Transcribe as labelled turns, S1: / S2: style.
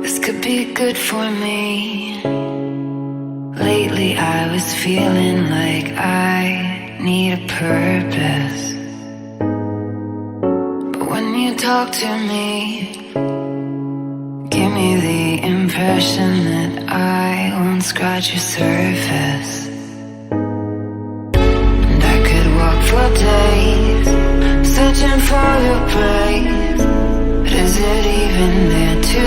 S1: This could be good for me. Lately I was feeling like I need a purpose. But when you talk to me, give me the impression that I won't scratch your surface. And I could walk for days, searching for your praise. But is it even there to